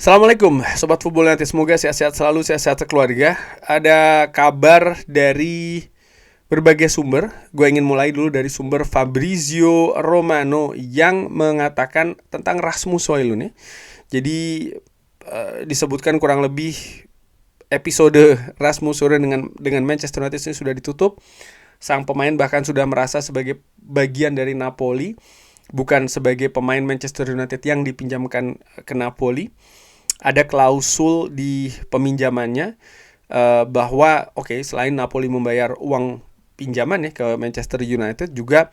Assalamualaikum Sobat Football Nanti, semoga sehat-sehat selalu, sehat-sehat sekeluarga. Ada kabar dari berbagai sumber. Gue ingin mulai dulu dari sumber Fabrizio Romano yang mengatakan tentang Rasmus Højlund ya. Jadi disebutkan kurang lebih episode Rasmus Højlund dengan Manchester United ini sudah ditutup. Sang pemain bahkan sudah merasa sebagai bagian dari Napoli, bukan sebagai pemain Manchester United yang dipinjamkan ke Napoli. Ada klausul di peminjamannya bahwa selain Napoli membayar uang pinjaman ya ke Manchester United, juga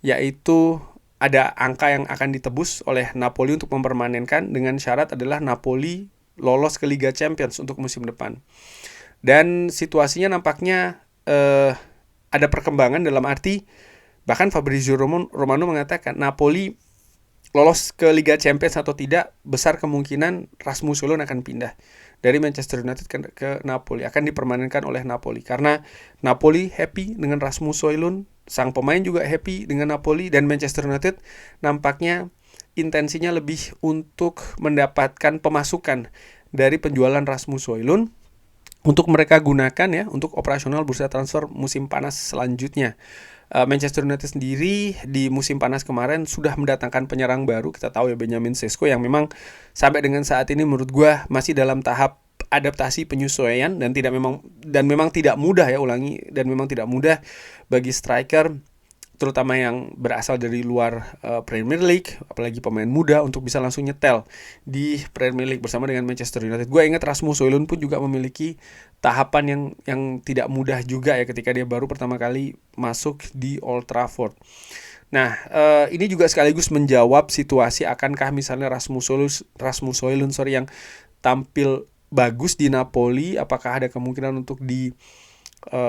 yaitu ada angka yang akan ditebus oleh Napoli untuk mempermanenkan, dengan syarat adalah Napoli lolos ke Liga Champions untuk musim depan. Dan situasinya nampaknya ada perkembangan, dalam arti bahkan Fabrizio Romano mengatakan Napoli lolos ke Liga Champions atau tidak, besar kemungkinan Rasmus Højlund akan pindah dari Manchester United ke Napoli, akan dipermanenkan oleh Napoli. Karena Napoli happy dengan Rasmus Højlund, sang pemain juga happy dengan Napoli, dan Manchester United nampaknya intensinya lebih untuk mendapatkan pemasukan dari penjualan Rasmus Højlund untuk mereka gunakan ya untuk operasional bursa transfer musim panas selanjutnya. Manchester United sendiri di musim panas kemarin sudah mendatangkan penyerang baru. Kita tahu ya, Benjamin Sesko, yang memang sampai dengan saat ini menurut gue masih dalam tahap adaptasi penyesuaian dan memang tidak mudah ya, dan memang tidak mudah bagi striker terutama yang berasal dari luar Premier League, apalagi pemain muda, untuk bisa langsung nyetel di Premier League bersama dengan Manchester United. Gue ingat Rasmus Højlund pun juga memiliki tahapan yang tidak mudah juga ya ketika dia baru pertama kali masuk di Old Trafford. Nah, ini juga sekaligus menjawab situasi akankah misalnya Rasmus Højlund yang tampil bagus di Napoli, apakah ada kemungkinan untuk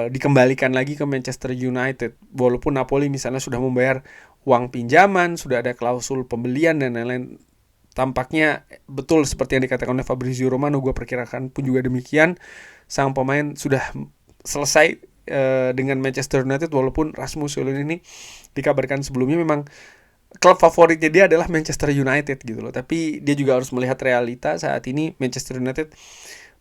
dikembalikan lagi ke Manchester United, walaupun Napoli misalnya sudah membayar uang pinjaman, sudah ada klausul pembelian dan lain-lain. Tampaknya betul seperti yang dikatakan oleh Fabrizio Romano, gue perkirakan pun juga demikian, sang pemain sudah selesai dengan Manchester United, walaupun Rasmus Højlund ini dikabarkan sebelumnya memang klub favoritnya dia adalah Manchester United gitu loh. Tapi dia juga harus melihat realita saat ini Manchester United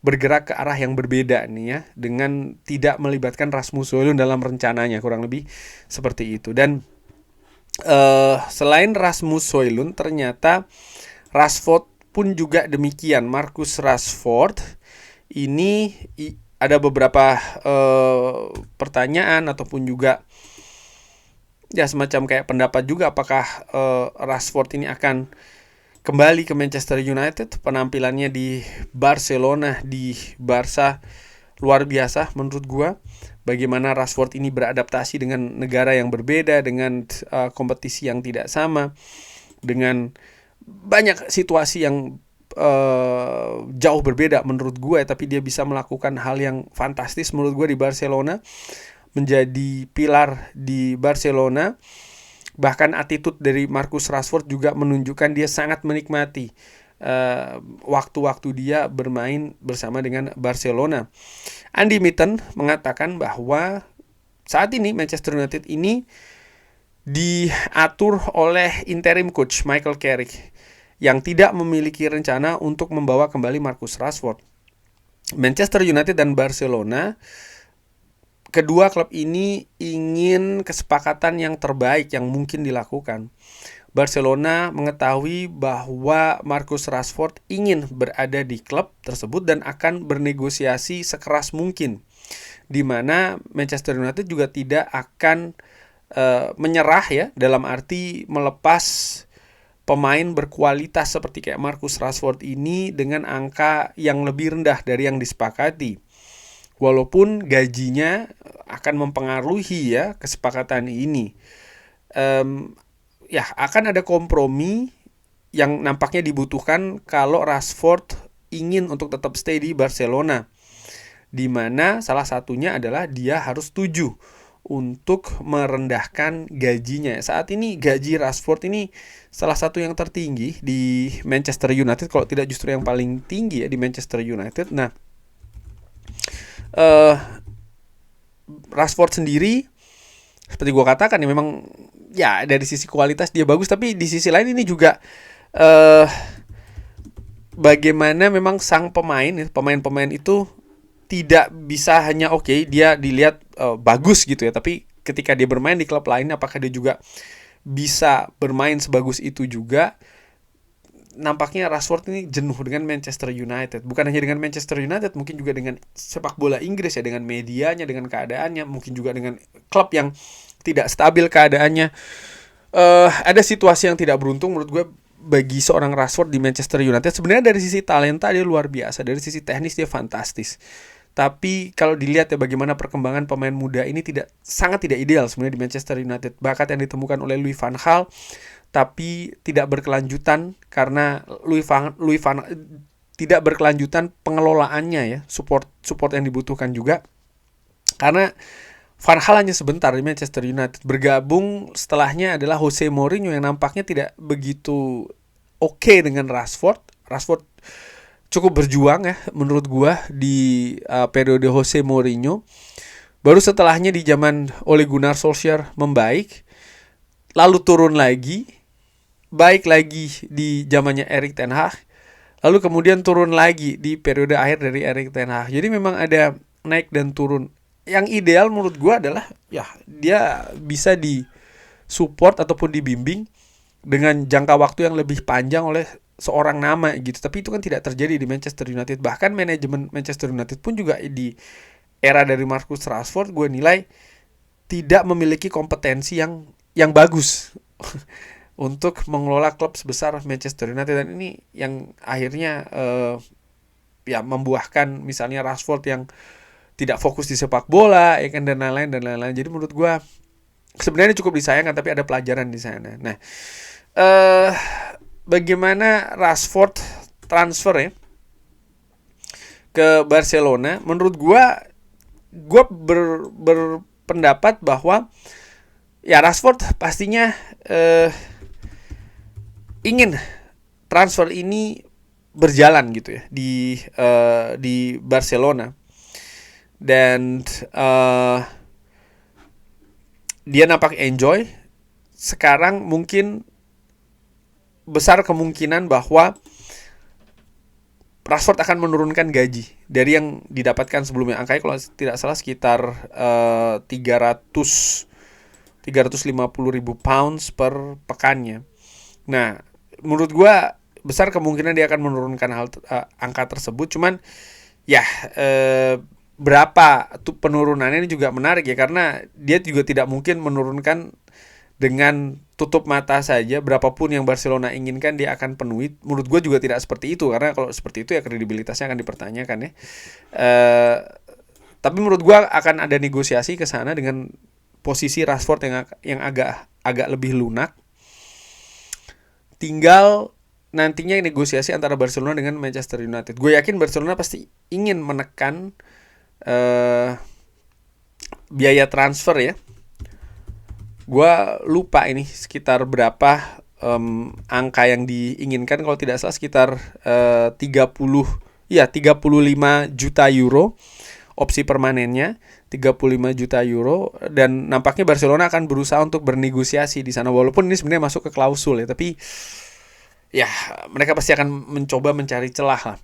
bergerak ke arah yang berbeda nih ya, dengan tidak melibatkan Rasmus Højlund dalam rencananya, kurang lebih seperti itu. Dan selain Rasmus Højlund, ternyata Rashford pun juga demikian. Marcus Rashford ini ada beberapa pertanyaan ataupun juga ya semacam kayak pendapat juga, apakah Rashford ini akan kembali ke Manchester United. Penampilannya di Barcelona, di Barca, luar biasa menurut gua. Bagaimana Rashford ini beradaptasi dengan negara yang berbeda, dengan kompetisi yang tidak sama, dengan banyak situasi yang jauh berbeda menurut gue, tapi dia bisa melakukan hal yang fantastis menurut gue di Barcelona, menjadi pilar di Barcelona. Bahkan attitude dari Marcus Rashford juga menunjukkan dia sangat menikmati waktu-waktu dia bermain bersama dengan Barcelona. Andy Mitten mengatakan bahwa saat ini Manchester United ini diatur oleh interim coach Michael Carrick yang tidak memiliki rencana untuk membawa kembali Marcus Rashford. Manchester United dan Barcelona, kedua klub ini ingin kesepakatan yang terbaik yang mungkin dilakukan. Barcelona mengetahui bahwa Marcus Rashford ingin berada di klub tersebut dan akan bernegosiasi sekeras mungkin, di mana Manchester United juga tidak akan menyerah ya, dalam arti melepas pemain berkualitas seperti kayak Marcus Rashford ini dengan angka yang lebih rendah dari yang disepakati. Walaupun gajinya akan mempengaruhi ya kesepakatan ini, ya akan ada kompromi yang nampaknya dibutuhkan kalau Rashford ingin untuk tetap stay di Barcelona, di mana salah satunya adalah dia harus setuju untuk merendahkan gajinya. Saat ini gaji Rashford ini salah satu yang tertinggi di Manchester United, kalau tidak justru yang paling tinggi ya di Manchester United. Nah, Rashford sendiri seperti gue katakan ya, memang ya dari sisi kualitas dia bagus, tapi di sisi lain ini juga bagaimana memang sang pemain-pemain itu tidak bisa hanya dia dilihat bagus gitu ya, tapi ketika dia bermain di klub lain apakah dia juga bisa bermain sebagus itu juga. Nampaknya Rashford ini jenuh dengan Manchester United. Bukan hanya dengan Manchester United, mungkin juga dengan sepak bola Inggris ya, dengan medianya, dengan keadaannya, mungkin juga dengan klub yang tidak stabil keadaannya. Ada situasi yang tidak beruntung menurut gue bagi seorang Rashford di Manchester United. Sebenarnya dari sisi talenta dia luar biasa, dari sisi teknis dia fantastis. Tapi kalau dilihat ya bagaimana perkembangan pemain muda ini sangat tidak ideal sebenarnya di Manchester United. Bakat yang ditemukan oleh Louis van Gaal tapi tidak berkelanjutan karena Louis van tidak berkelanjutan pengelolaannya ya, support yang dibutuhkan juga. Karena Van Gaal hanya sebentar di Manchester United, bergabung setelahnya adalah Jose Mourinho yang nampaknya tidak begitu oke dengan Rashford cukup berjuang ya menurut gua di periode Jose Mourinho. Baru setelahnya di zaman Ole Gunnar Solskjaer membaik, lalu turun lagi, baik lagi di zamannya Erik ten Hag, lalu kemudian turun lagi di periode akhir dari Erik ten Hag. Jadi memang ada naik dan turun. Yang ideal menurut gue adalah ya dia bisa di-support ataupun dibimbing dengan jangka waktu yang lebih panjang oleh seorang nama gitu. Tapi itu kan tidak terjadi di Manchester United. Bahkan manajemen Manchester United pun juga di era dari Marcus Rashford gue nilai tidak memiliki kompetensi yang bagus untuk mengelola klub sebesar Manchester United. Dan ini yang akhirnya ya membuahkan misalnya Rashford yang tidak fokus di sepak bola ya kan, dan lain-lain. Jadi menurut gue sebenarnya cukup disayangkan, tapi ada pelajaran di sana. Nah, bagaimana Rashford transfer ya ke Barcelona? Menurut gue berpendapat bahwa ya Rashford pastinya ingin transfer ini berjalan gitu ya di Barcelona, dan dia nampak enjoy. Sekarang mungkin besar kemungkinan bahwa Rashford akan menurunkan gaji dari yang didapatkan sebelumnya. Angkanya kalau tidak salah sekitar 350.000 pounds per pekannya. Nah, menurut gue besar kemungkinan dia akan menurunkan angka tersebut. Cuman ya berapa tuh penurunannya ini juga menarik ya, karena dia juga tidak mungkin menurunkan dengan tutup mata saja. Berapapun yang Barcelona inginkan dia akan penuhi. Menurut gue juga tidak seperti itu, karena kalau seperti itu ya kredibilitasnya akan dipertanyakan ya. Tapi menurut gue akan ada negosiasi ke sana dengan posisi Rashford yang agak lebih lunak. Tinggal nantinya negosiasi antara Barcelona dengan Manchester United. Gue yakin Barcelona pasti ingin menekan biaya transfer ya. Gue lupa ini sekitar berapa angka yang diinginkan. Kalau tidak salah sekitar 35 juta euro opsi permanennya, 35 juta euro. Dan nampaknya Barcelona akan berusaha untuk bernegosiasi di sana, walaupun ini sebenarnya masuk ke klausul ya, tapi ya mereka pasti akan mencoba mencari celah lah.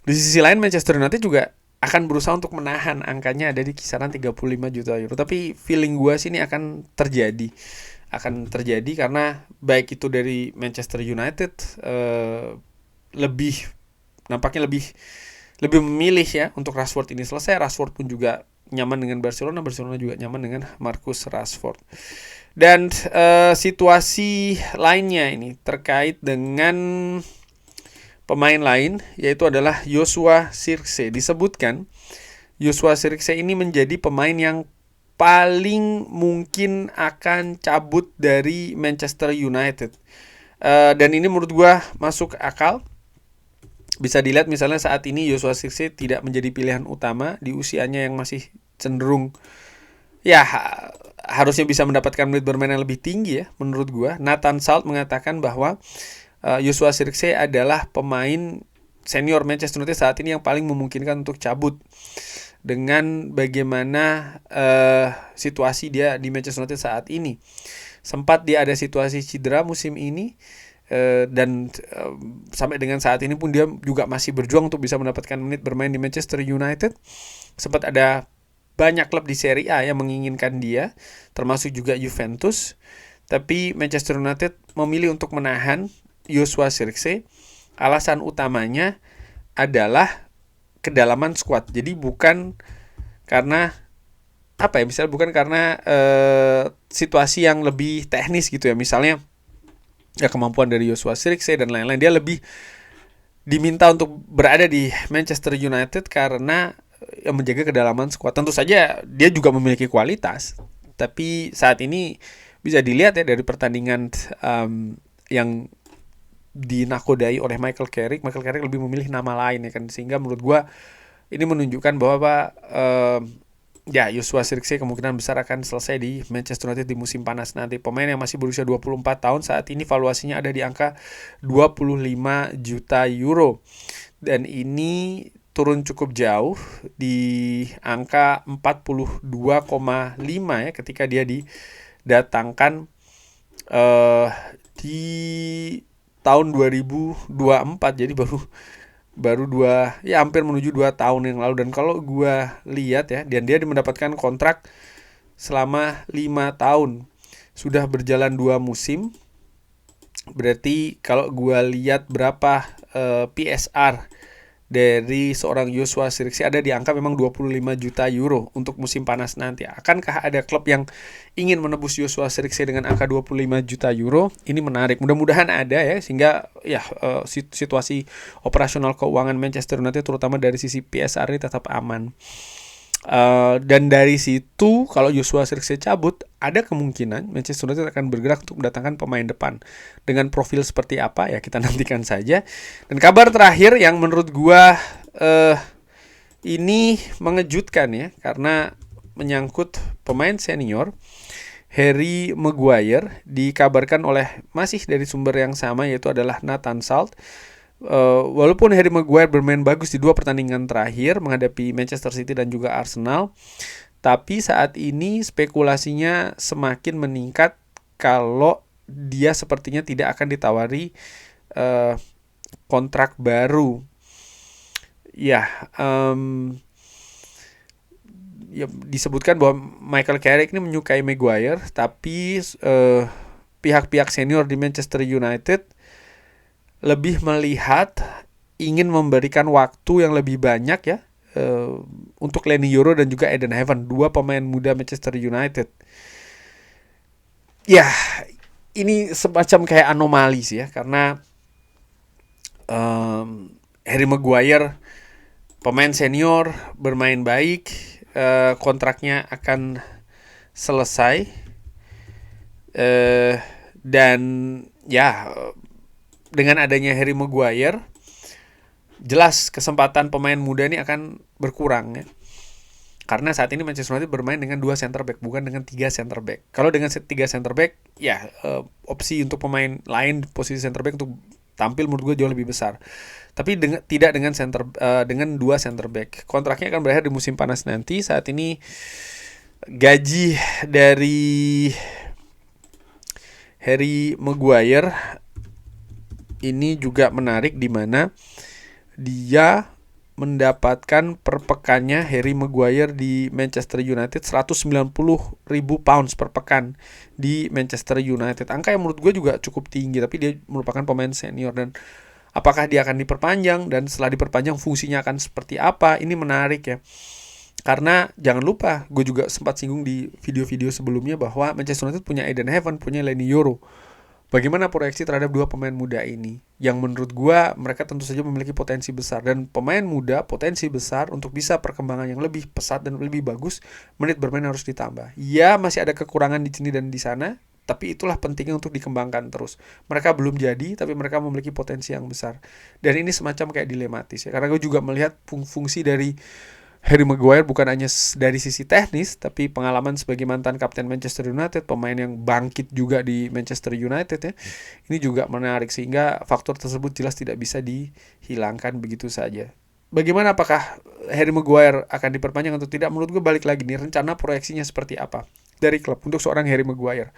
Di sisi lain Manchester United juga akan berusaha untuk menahan angkanya ada di kisaran 35 juta euro. Tapi feeling gue sih ini akan terjadi karena baik itu dari Manchester United nampaknya lebih memilih ya untuk Rashford ini selesai. Rashford pun juga nyaman dengan Barcelona juga nyaman dengan Marcus Rashford. Dan situasi lainnya ini terkait dengan pemain lain, yaitu adalah Joshua Zirkzee. Disebutkan Joshua Zirkzee ini menjadi pemain yang paling mungkin akan cabut dari Manchester United. Dan ini menurut gua masuk akal. Bisa dilihat misalnya saat ini Joshua Zirkzee tidak menjadi pilihan utama di usianya yang masih cenderung ya harusnya bisa mendapatkan menit bermain yang lebih tinggi ya menurut gua. Nathan Salt mengatakan bahwa Joshua Zirkzee adalah pemain senior Manchester United saat ini yang paling memungkinkan untuk cabut dengan bagaimana situasi dia di Manchester United saat ini. Sempat dia ada situasi cedera musim ini, sampai dengan saat ini pun dia juga masih berjuang untuk bisa mendapatkan menit bermain di Manchester United. Sempat ada banyak klub di Serie A yang menginginkan dia, termasuk juga Juventus. Tapi Manchester United memilih untuk menahan Joshua Zirkzee. Alasan utamanya adalah kedalaman skuad. Jadi bukan karena misalnya bukan karena situasi yang lebih teknis gitu ya. Misalnya ya kemampuan dari Joshua Zirkzee dan lain-lain, dia lebih diminta untuk berada di Manchester United karena menjaga kedalaman skuad. Tentu saja dia juga memiliki kualitas, tapi saat ini bisa dilihat ya dari pertandingan yang dinakodai oleh Michael Carrick lebih memilih nama lain ya kan, sehingga menurut gua ini menunjukkan bahwa Joshua Zirkzee kemungkinan besar akan selesai di Manchester United di musim panas nanti. Pemain yang masih berusia 24 tahun saat ini valuasinya ada di angka 25 juta euro. Dan ini turun cukup jauh di angka 42,5 ya ketika dia didatangkan di tahun 2024. Jadi baru hampir menuju 2 tahun yang lalu. Dan kalau gue lihat ya, dan dia mendapatkan kontrak selama 5 tahun. Sudah berjalan 2 musim. Berarti kalau gue lihat berapa PSR dari seorang Joshua Zirkzee ada di angka memang 25 juta euro untuk musim panas nanti. Akankah ada klub yang ingin menebus Joshua Zirkzee dengan angka 25 juta euro? Ini menarik. Mudah-mudahan ada ya, sehingga situasi operasional keuangan Manchester United terutama dari sisi PSR ini tetap aman. Dan dari situ kalau Joshua Zirkzee cabut, ada kemungkinan Manchester United akan bergerak untuk mendatangkan pemain depan. Dengan profil seperti apa ya kita nantikan saja. Dan kabar terakhir yang menurut gua ini mengejutkan ya, karena menyangkut pemain senior Harry Maguire. Dikabarkan oleh masih dari sumber yang sama, yaitu adalah Nathan Salt. Walaupun Harry Maguire bermain bagus di 2 pertandingan terakhir menghadapi Manchester City dan juga Arsenal, tapi saat ini spekulasinya semakin meningkat kalau dia sepertinya tidak akan ditawari kontrak baru. Ya, disebutkan bahwa Michael Carrick ini menyukai Maguire, tapi pihak-pihak senior di Manchester United lebih melihat ingin memberikan waktu yang lebih banyak ya untuk Leny Yoro dan juga Eden Hazard, 2 pemain muda Manchester United. Ya, ini semacam kayak anomali sih ya, karena Harry Maguire pemain senior bermain baik, kontraknya akan selesai, dan ya dengan adanya Harry Maguire, jelas kesempatan pemain muda ini akan berkurang ya. Karena saat ini Manchester United bermain dengan 2 center back, bukan dengan 3 center back. Kalau dengan 3 center back, ya opsi untuk pemain lain posisi center back untuk tampil menurut gue jauh lebih besar. Tapi tidak dengan dengan 2 center back. Kontraknya akan berakhir di musim panas nanti. Saat ini gaji dari Harry Maguire ini juga menarik, di mana dia mendapatkan per pekannya Harry Maguire di Manchester United 190.000 pounds per pekan di Manchester United. Angka yang menurut gue juga cukup tinggi, tapi dia merupakan pemain senior. Dan apakah dia akan diperpanjang, dan setelah diperpanjang fungsinya akan seperti apa, ini menarik ya. Karena jangan lupa, gue juga sempat singgung di video-video sebelumnya bahwa Manchester United punya Eden Hazard, punya Leny Yoro. Bagaimana proyeksi terhadap 2 pemain muda ini? Yang menurut gue mereka tentu saja memiliki potensi besar. Dan pemain muda potensi besar untuk bisa perkembangan yang lebih pesat dan lebih bagus, menit bermain harus ditambah. Ya masih ada kekurangan di sini dan di sana, tapi itulah pentingnya untuk dikembangkan terus. Mereka belum jadi, tapi mereka memiliki potensi yang besar. Dan ini semacam kayak dilematis ya. Karena gue juga melihat fungsi dari Harry Maguire bukan hanya dari sisi teknis, tapi pengalaman sebagai mantan kapten Manchester United, pemain yang bangkit juga di Manchester United ya. Ini juga menarik, sehingga faktor tersebut jelas tidak bisa dihilangkan begitu saja. Bagaimana, apakah Harry Maguire akan diperpanjang atau tidak? Menurut gue balik lagi nih, rencana proyeksinya seperti apa dari klub untuk seorang Harry Maguire.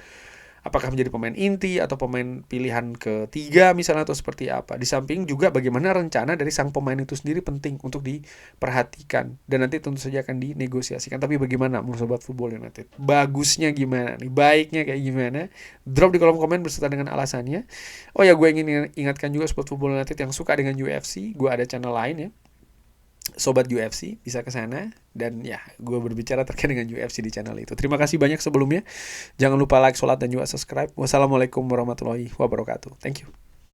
Apakah menjadi pemain inti atau pemain pilihan ketiga misalnya, atau seperti apa. Di samping juga bagaimana rencana dari sang pemain itu sendiri penting untuk diperhatikan dan nanti tentu saja akan dinegosiasikan. Tapi bagaimana menurut Sobat Football United? Bagusnya gimana nih? Baiknya kayak gimana? Drop di kolom komen beserta dengan alasannya. Oh ya, gue ingin ingatkan juga Sobat Football United yang suka dengan UFC, gue ada channel lain ya, Sobat UFC, bisa ke sana dan ya, gue berbicara terkait dengan UFC di channel itu. Terima kasih banyak sebelumnya. Jangan lupa like, sholat, dan juga subscribe. Wassalamualaikum warahmatullahi wabarakatuh. Thank you.